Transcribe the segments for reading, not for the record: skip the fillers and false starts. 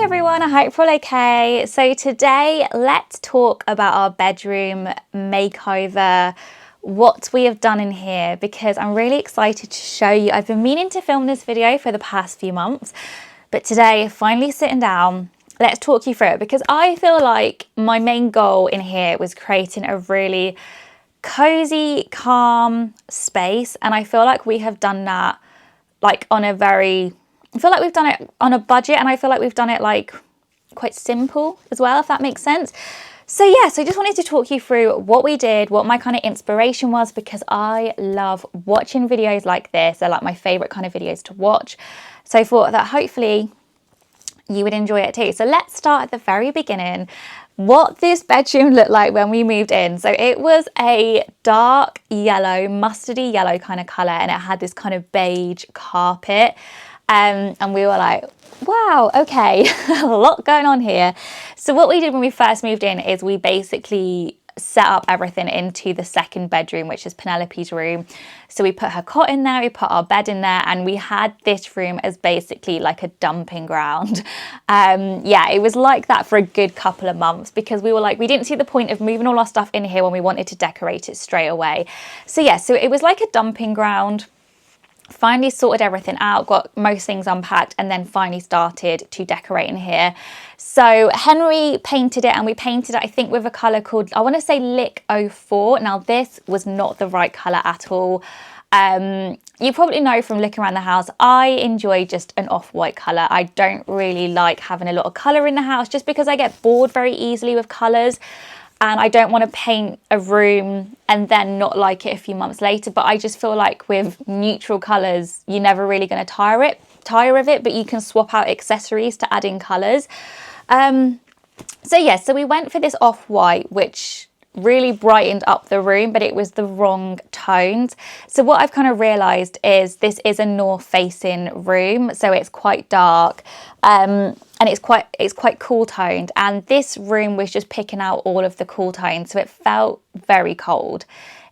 Hi everyone, I hope you're all okay. So today let's talk about our bedroom makeover, what we have done in here, because I'm really excited to show you. I've been meaning to film this video for the past few months, but today finally sitting down, let's talk you through it, because I feel like my main goal in here was creating a really cozy, calm space, and I feel like we have done that like on a very, I feel like we've done it on a budget, and I feel like we've done it like quite simple as well, if that makes sense. So yeah, so I just wanted to talk you through what we did, what my kind of inspiration was, because I love watching videos like this. They're like my favorite kind of videos to watch. So I thought that hopefully you would enjoy it too. So let's start at the very beginning. What this bedroom looked like when we moved in. So it was a dark yellow, mustardy yellow kind of colour, and it had this kind of beige carpet. And we were like, wow, okay, a lot going on here. So what we did when we first moved in is we basically set up everything into the second bedroom, which is Penelope's room. So we put her cot in there, we put our bed in there, and we had this room as basically like a dumping ground. Yeah, it was like that for a good couple of months, because we were like, we didn't see the point of moving all our stuff in here when we wanted to decorate it straight away. So yeah, so it was like a dumping ground. Finally sorted everything out, got most things unpacked, and then finally started to decorate in here. So Henry painted it, and we painted it, I think, with a colour called, I want to say Lick 04. Now this was not the right colour at all. You probably know from looking around the house, I enjoy just an off-white colour. I don't really like having a lot of colour in the house, just because I get bored very easily with colours. And I don't want to paint a room and then not like it a few months later. But I just feel like with neutral colours, you're never really going to tire of it, but you can swap out accessories to add in colours. So yeah, so we went for this off-white, which really brightened up the room, but it was the wrong tones. So what I've kind of realised is this is a north-facing room, so it's quite dark. And it's quite cool toned, and this room was just picking out all of the cool tones, so it felt very cold.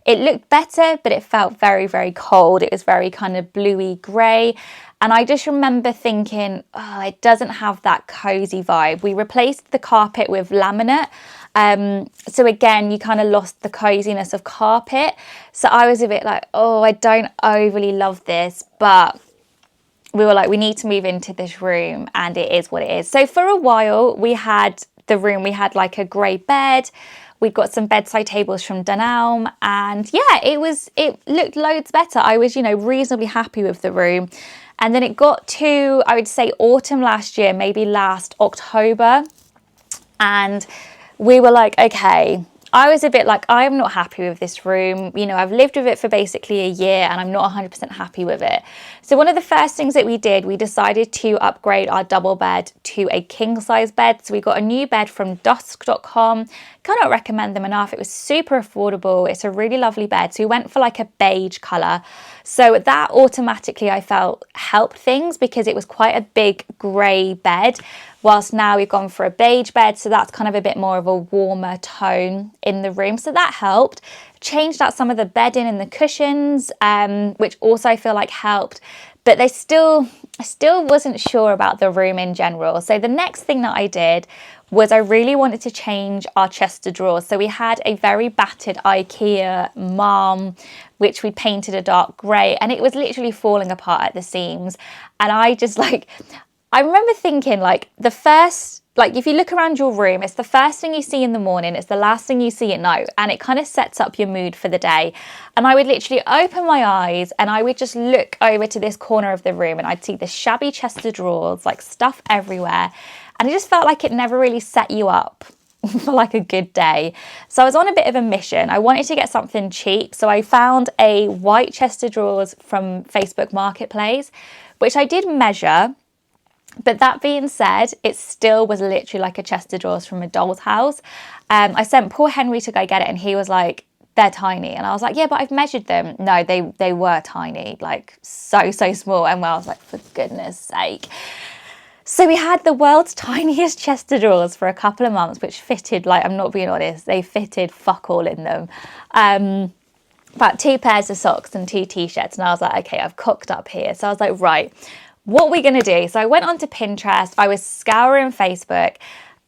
It looked better, but it felt very, very cold. It was very kind of bluey grey, and I just remember thinking, oh, it doesn't have that cozy vibe. We replaced the carpet with laminate, so again, you kind of lost the coziness of carpet. So I was a bit like, oh, I don't overly love this, but we were like, we need to move into this room, and it is what it is. So for a while, we had the room, we had like a grey bed. We got some bedside tables from Dunelm, and yeah, it looked loads better. I was, reasonably happy with the room. And then it got to, I would say, autumn last year, maybe last October. And we were like, okay, I was a bit like, I'm not happy with this room. I've lived with it for basically a year, and I'm not 100% happy with it. So one of the first things that we did, we decided to upgrade our double bed to a king size bed. So we got a new bed from dusk.com. Cannot recommend them enough. It was super affordable. It's a really lovely bed. So we went for like a beige colour. So that automatically, I felt, helped things, because it was quite a big grey bed. Whilst now we've gone for a beige bed, so that's kind of a bit more of a warmer tone in the room. So that helped. Changed out some of the bedding and the cushions, which also I feel like helped. But I still wasn't sure about the room in general. So the next thing that I did was I really wanted to change our chest of drawers. So we had a very battered IKEA marm, which we painted a dark grey, and it was literally falling apart at the seams. And I remember thinking, if you look around your room, it's the first thing you see in the morning, it's the last thing you see at night, and it kind of sets up your mood for the day. And I would literally open my eyes, and I would just look over to this corner of the room, and I'd see this shabby chest of drawers, like stuff everywhere. And it just felt like it never really set you up for like a good day. So I was on a bit of a mission. I wanted to get something cheap. So I found a white chest of drawers from Facebook Marketplace, which I did measure. But that being said, it still was literally like a chest of drawers from a doll's house. I sent poor Henry to go get it, and he was like, they're tiny. And I was like, yeah, but I've measured them. No, they were tiny, like so small. And I was like, for goodness sake. So we had the world's tiniest chest of drawers for a couple of months, which fitted, like, I'm not being honest, they fitted fuck all in them. About 2 pairs of socks and 2 t-shirts. And I was like, okay, I've cocked up here. So I was like, right, what are we going to do? So I went onto Pinterest, I was scouring Facebook,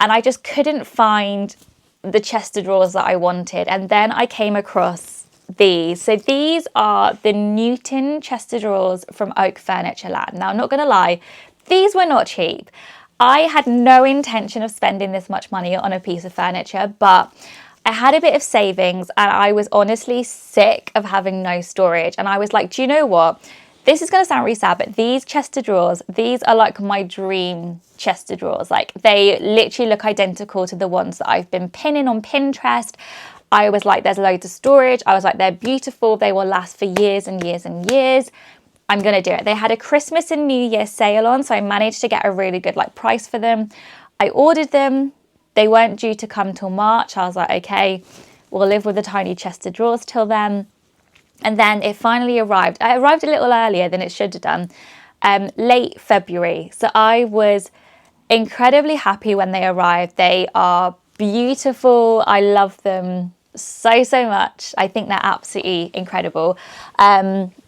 and I just couldn't find the chest of drawers that I wanted. And then I came across these. So these are the Newton chest of drawers from Oak Furniture Land. Now, I'm not going to lie, these were not cheap. I had no intention of spending this much money on a piece of furniture, but I had a bit of savings and I was honestly sick of having no storage. And I was like, do you know what? This is going to sound really sad, but these chest of drawers, these are like my dream chest of drawers. Like, they literally look identical to the ones that I've been pinning on Pinterest. I was like, there's loads of storage. I was like, they're beautiful. They will last for years and years and years. I'm going to do it. They had a Christmas and New Year sale on, so I managed to get a really good price for them. I ordered them. They weren't due to come till March. I was like, okay, we'll live with a tiny chest of drawers till then. And then it finally arrived. It arrived a little earlier than it should have done, late February. So I was incredibly happy when they arrived. They are beautiful. I love them so, so much. I think they're absolutely incredible.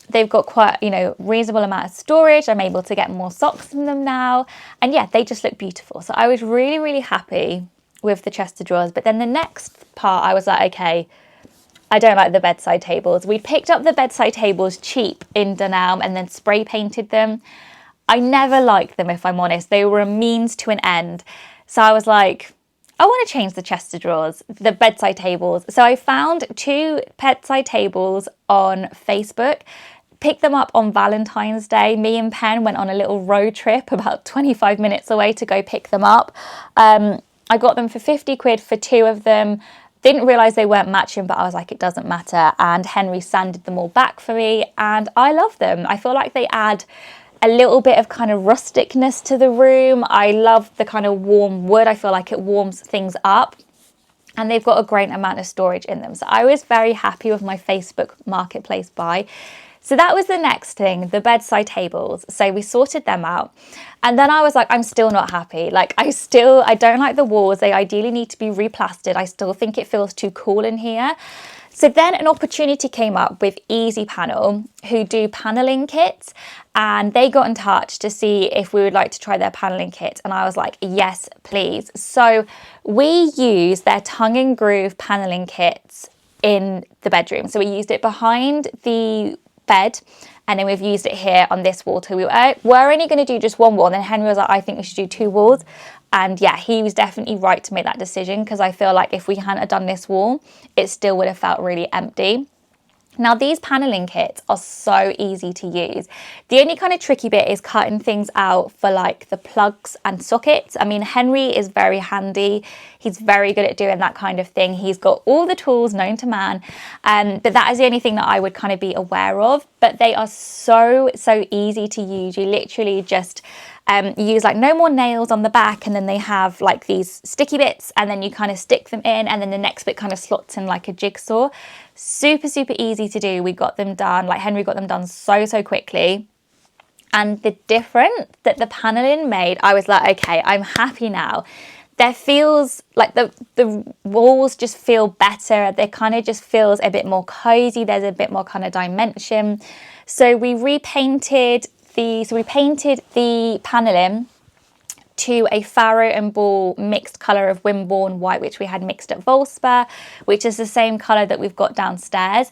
They've got quite, reasonable amount of storage. I'm able to get more socks in them now. And yeah, they just look beautiful. So I was really, really happy with the chest of drawers. But then the next part, I was like, okay, I don't like the bedside tables. We picked up the bedside tables cheap in Dunelm and then spray painted them. I never liked them, if I'm honest. They were a means to an end. So I was like, I want to change the chest of drawers, the bedside tables. So I found 2 bedside tables on Facebook, picked them up on Valentine's Day. Me and Pen went on a little road trip about 25 minutes away to go pick them up. I got them for 50 quid for 2 of them. Didn't realise they weren't matching, but I was like, it doesn't matter. And Henry sanded them all back for me, and I love them. I feel like they add a little bit of kind of rusticness to the room. I love the kind of warm wood. I feel like it warms things up. And they've got a great amount of storage in them. So I was very happy with my Facebook Marketplace buy. So that was the next thing, the bedside tables. So we sorted them out. And then I was like, I'm still not happy. I don't like the walls. They ideally need to be replastered. I still think it feels too cool in here. So then an opportunity came up with Easy Panel, who do paneling kits, and they got in touch to see if we would like to try their paneling kit. And I was like, yes, please. So we use their tongue and groove paneling kits in the bedroom. So we used it behind the bed, and then we've used it here on this wall too. We were only going to do just one wall, and then Henry was like, I think we should do 2 walls. And yeah, he was definitely right to make that decision, because I feel like if we hadn't done this wall, it still would have felt really empty. Now, these paneling kits are so easy to use. The only kind of tricky bit is cutting things out for the plugs and sockets. I mean, Henry is very handy. He's very good at doing that kind of thing. He's got all the tools known to man. But that is the only thing that I would kind of be aware of. But they are so, so easy to use. You literally just use no more nails on the back, and then they have these sticky bits, and then you kind of stick them in, and then the next bit kind of slots in like a jigsaw. Super, super easy to do. We got them done, Henry got them done so, so quickly. And the difference that the paneling made, I was like, okay, I'm happy now. There feels like the walls just feel better. They kind of just feels a bit more cozy. There's a bit more kind of dimension. So we painted the paneling to a Farrow and Ball mixed colour of Wimborne white, which we had mixed at Valspar, which is the same colour that we've got downstairs.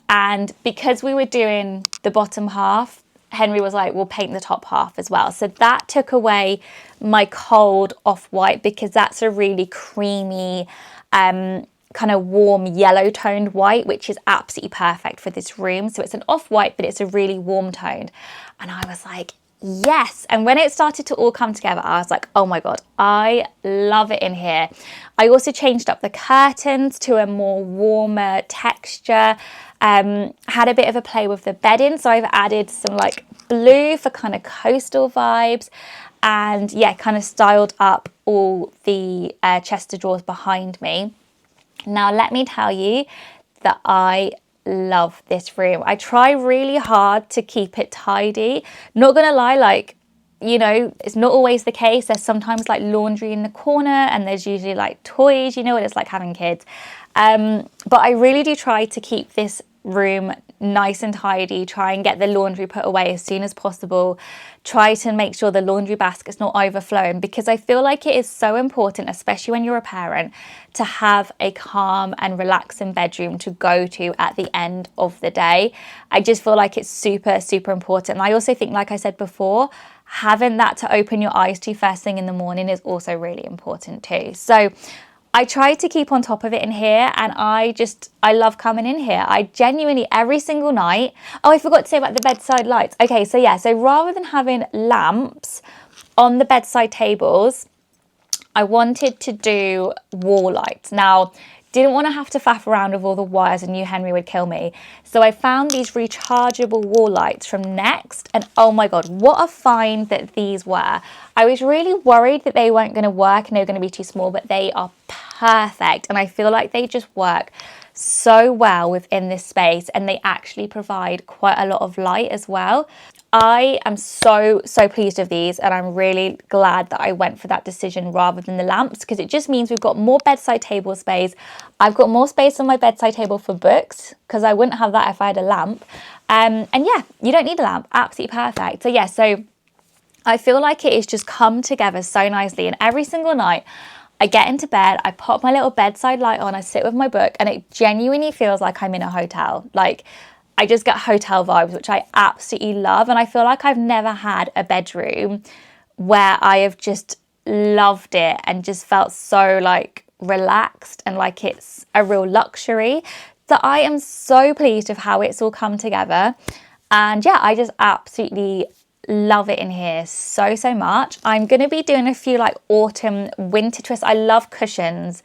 And because we were doing the bottom half, Henry was like, we'll paint the top half as well. So that took away my cold off-white, because that's a really creamy, kind of warm yellow toned white, which is absolutely perfect for this room. So it's an off-white, but it's a really warm toned. And I was like, yes. And when it started to all come together, I was like, oh my God, I love it in here. I also changed up the curtains to a more warmer texture. Had a bit of a play with the bedding. So I've added some blue for kind of coastal vibes. And yeah, kind of styled up all the chest of drawers behind me. Now, let me tell you that I love this room. I try really hard to keep it tidy. Not gonna lie, it's not always the case. There's sometimes laundry in the corner, and there's usually toys, what it's like having kids. But I really do try to keep this room nice and tidy, try and get the laundry put away as soon as possible, try to make sure the laundry basket's not overflowing, because I feel like it is so important, especially when you're a parent, to have a calm and relaxing bedroom to go to at the end of the day. I just feel like it's super, super important. And I also think, like I said before, having that to open your eyes to first thing in the morning is also really important too. So I try to keep on top of it in here, and I love coming in here. I genuinely, every single night. Oh, I forgot to say about the bedside lights. Okay, so yeah, so rather than having lamps on the bedside tables, I wanted to do wall lights. Now, didn't want to have to faff around with all the wires and knew Henry would kill me. So I found these rechargeable wall lights from Next, and oh my God, what a find that these were. I was really worried that they weren't going to work and they were going to be too small, but they are perfect. And I feel like they just work so well within this space, and they actually provide quite a lot of light as well. I am so pleased with these, and I'm really glad that I went for that decision rather than the lamps, because it just means we've got more bedside table space. I've got more space on my bedside table for books, because I wouldn't have that if I had a lamp. And yeah, you don't need a lamp. Absolutely perfect. So yeah, so I feel like it has just come together so nicely, and every single night I get into bed, I pop my little bedside light on, I sit with my book, and it genuinely feels like I'm in a hotel. Like, I just get hotel vibes, which I absolutely love. And I feel like I've never had a bedroom where I have just loved it and just felt so like relaxed and like it's a real luxury. So I am so pleased with how it's all come together. And yeah, I just absolutely love it in here so much. I'm going to be doing a few like autumn winter twists. I love cushions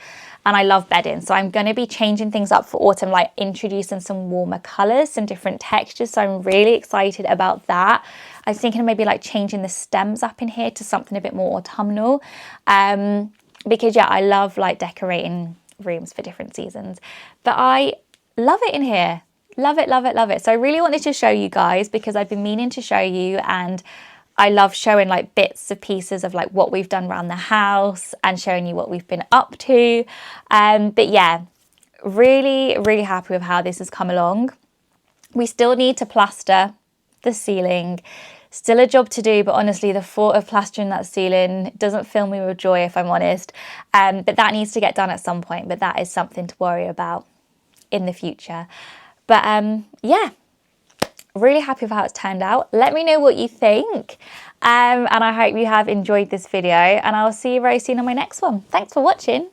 and I love bedding, so I'm going to be changing things up for autumn, like introducing some warmer colours, some different textures, so I'm really excited about that. I was thinking of maybe like changing the stems up in here to something a bit more autumnal, because yeah, I love like decorating rooms for different seasons. But I love it in here. Love it, love it, love it. So I really wanted to show you guys, because I've been meaning to show you, and I love showing like bits of pieces of like what we've done around the house and showing you what we've been up to. But yeah, really happy with how this has come along. We still need to plaster the ceiling. Still a job to do, but honestly, the thought of plastering that ceiling doesn't fill me with joy, if I'm honest. But that needs to get done at some point, but that is something to worry about in the future. But yeah, really happy with how it's turned out. Let me know what you think. And I hope you have enjoyed this video, and I'll see you very soon on my next one. Thanks for watching.